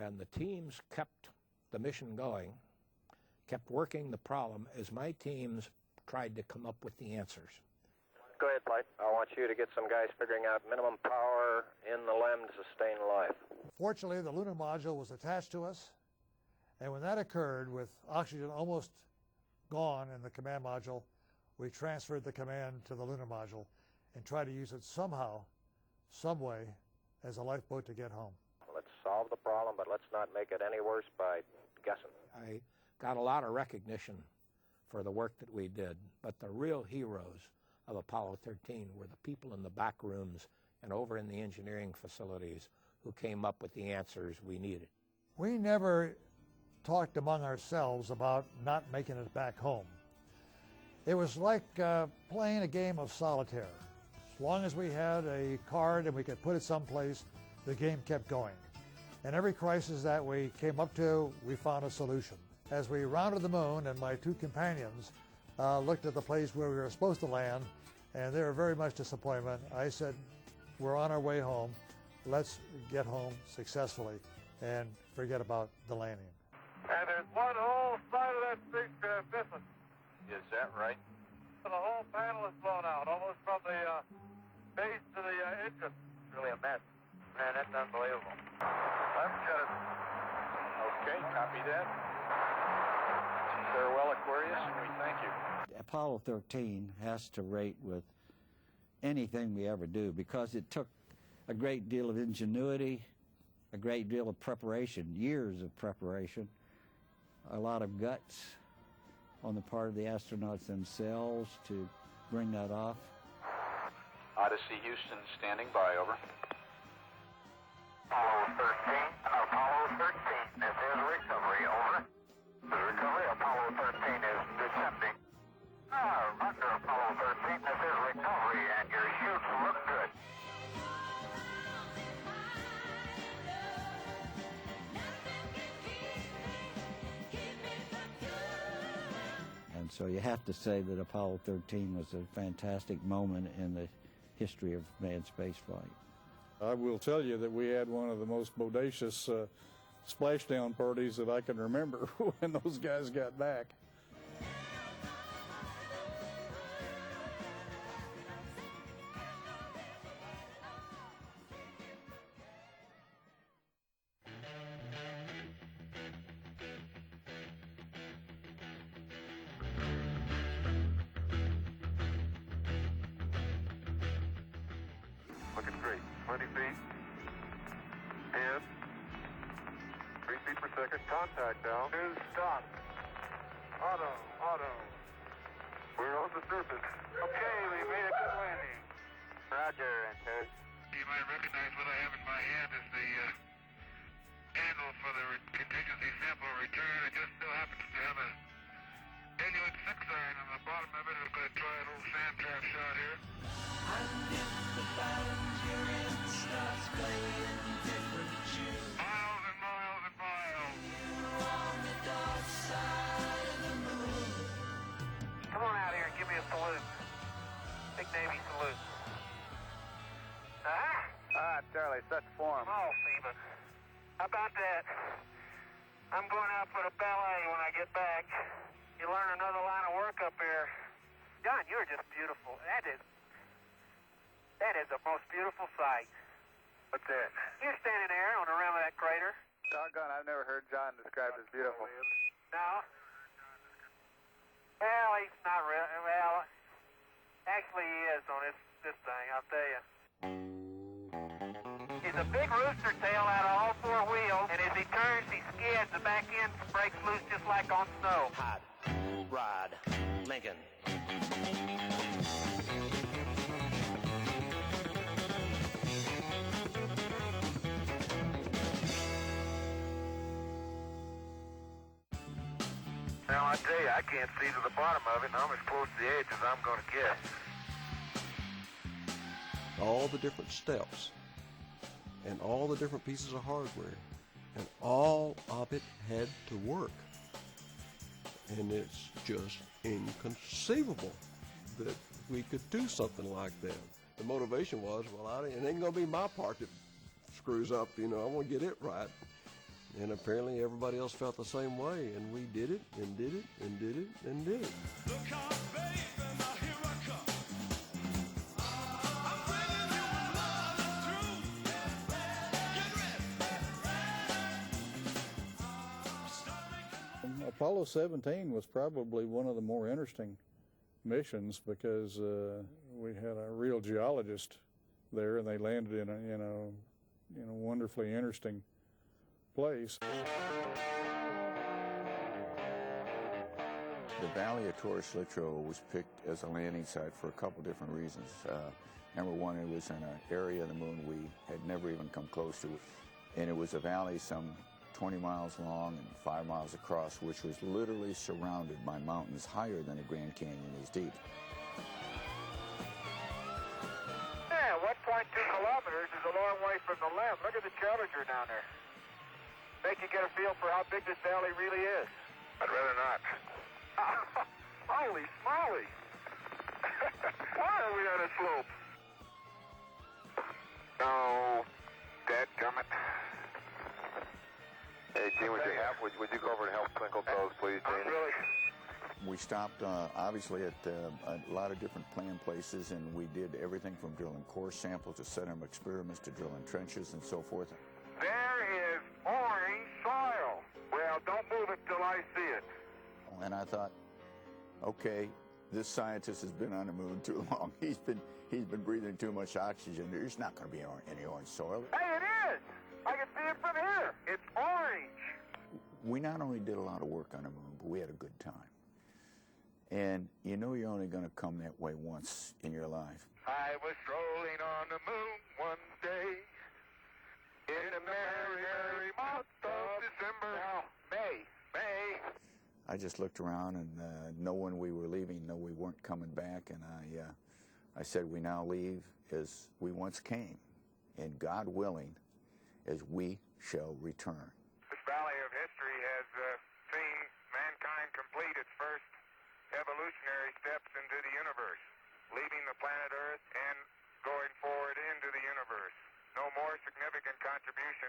And the teams kept the mission going, kept working the problem as my teams tried to come up with the answers. Go ahead, Flight. I want you to get some guys figuring out minimum power in the LEM to sustain life. Fortunately, the lunar module was attached to us, and when that occurred, with oxygen almost gone in the command module, we transferred the command to the lunar module and tried to use it somehow, some way, as a lifeboat to get home. Let's solve the problem, but let's not make it any worse by guessing. I got a lot of recognition for the work that we did, but the real heroes of Apollo 13 were the people in the back rooms and over in the engineering facilities who came up with the answers we needed. We never talked among ourselves about not making it back home. It was like playing a game of solitaire. As long as we had a card and we could put it someplace, the game kept going. And every crisis that we came up to, we found a solution. As we rounded the moon, and my two companions looked at the place where we were supposed to land, and they were very much disappointed. I said, we're on our way home. Let's get home successfully and forget about the landing. And there's one whole side of that spacecraft missing. Is that right? The whole panel is blown out, almost from the base to the engine. It's really a mess. Man, that's unbelievable. I've got it. Okay, copy that. Farewell, Aquarius, and we thank you. Apollo 13 has to rate with anything we ever do because it took a great deal of ingenuity, a great deal of preparation, years of preparation, a lot of guts on the part of the astronauts themselves to bring that off. Odyssey Houston standing by, over. Apollo 13, this is recovery, over. The recovery, Apollo 13 is descending. Roger, Apollo 13, this is recovery, and your chutes look good. And so you have to say that Apollo 13 was a fantastic moment in the history of manned spaceflight. I will tell you that we had one of the most bodacious splashdown parties that I can remember when those guys got back. Looking great. 20 feet. 10. 3 feet per second. Contact down. 2, stop. Auto. We're on the surface. Okay, we made a good landing. Roger, Ted. You might recognize what I have in my hand as the handle for the contingency sample return. I just so happens to have a genuine 6 iron on the bottom of it. I'm going to try a little sand trap shot here. Miles and miles and miles. Come on out here and give me a salute. Big Navy salute. Charlie, set form. Oh, Stephen. How about that? I'm going out for the ballet when I get back. You learn another line of work up here. John, you're just beautiful. That is the most beautiful sight. What's that? You're standing there on the rim of that crater. Doggone, I've never heard John described as beautiful. No? Well, he's not real. Well, actually he is on this thing, I'll tell you. He's a big rooster tail out of all 4 wheels, and as he turns, he skids, the back end breaks loose just like on snow. Hot Rod Lincoln. Now, I tell you, I can't see to the bottom of it, and I'm as close to the edge as I'm going to get. All the different steps and all the different pieces of hardware, and all of it had to work. And it's just inconceivable that we could do something like that. The motivation was, well, it ain't going to be my part that screws up, I want to get it right. And apparently everybody else felt the same way, and we did it, and did it, and did it, and did it. Look out, baby, now here I come. I'm bringing you another truth. Get ready. Apollo 17 was probably one of the more interesting missions because we had a real geologist there, and they landed in a wonderfully interesting place. The Valley of Torres Littrow was picked as a landing site for a couple different reasons. Number one, it was in an area of the moon we had never even come close to, and it was a valley some 20 miles long and 5 miles across, which was literally surrounded by mountains higher than the Grand Canyon is deep. Yeah, 1.2 kilometers is a long way from the LEM. Look at the Challenger down there. Make you get a feel for how big this valley really is. I'd rather not. Holy smoly! Why are we on a slope? No, dadgummit. Hey, Gene, would you go over and help twinkle toes, please, Gene? Really? We stopped, obviously, at a lot of different planned places, and we did everything from drilling core samples to setting up experiments to drilling trenches and so forth. There is orange soil. Well, don't move it till I see it. And I thought, okay, this scientist has been on the moon too long. He's been breathing too much oxygen. There's not going to be any orange soil. Hey, it is! I can see it from here. It's orange. We not only did a lot of work on the moon, but we had a good time. And you know you're only going to come that way once in your life. I was strolling on the moon one day in the merry, merry month of December. No, May. I just looked around, and knowing we were leaving, no, we weren't coming back, and I said, we now leave as we once came, and God willing, as we shall return. This valley of history has seen mankind complete its first evolutionary steps into the universe, leaving the planet Earth and going forward into the universe. No more significant contribution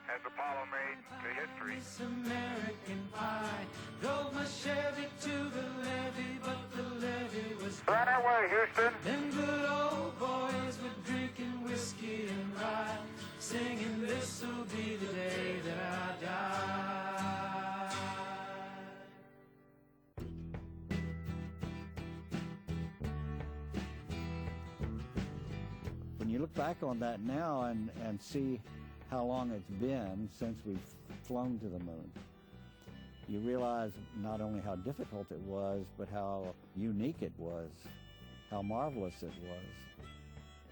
has Apollo made to history. This American pie drove my Chevy to the levee, but the levee was Right away, Houston. them good old boys were drinking whiskey and rye, singing this'll be the day that I die. When you look back on that now and see how long it's been since we've flown to the moon, you realize not only how difficult it was, but how unique it was, how marvelous it was.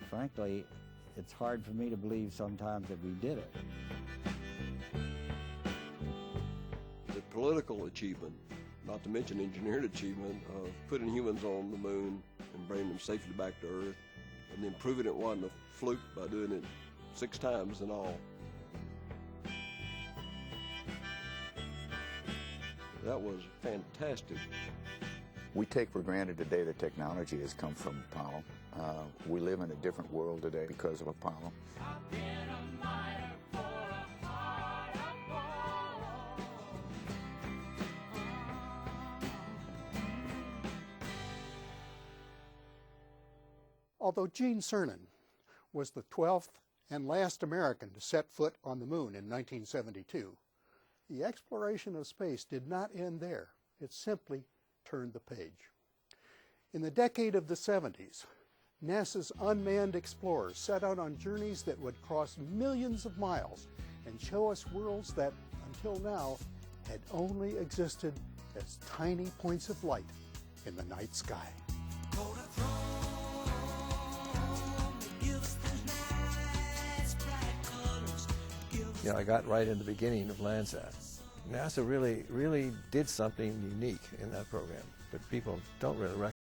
Frankly, it's hard for me to believe sometimes that we did it. The political achievement, not to mention engineering achievement, of putting humans on the moon and bringing them safely back to Earth, and then proving it wasn't a fluke by doing it 6 times in all. That was fantastic. We take for granted today that technology has come from Apollo. We live in a different world today because of Apollo. Although Gene Cernan was the 12th and last American to set foot on the moon in 1972, the exploration of space did not end there. It simply turned the page. In the decade of the 70s, NASA's unmanned explorers set out on journeys that would cross millions of miles and show us worlds that, until now, had only existed as tiny points of light in the night sky. You know, I got right in the beginning of Landsat. NASA really did something unique in that program, but people don't really recognize.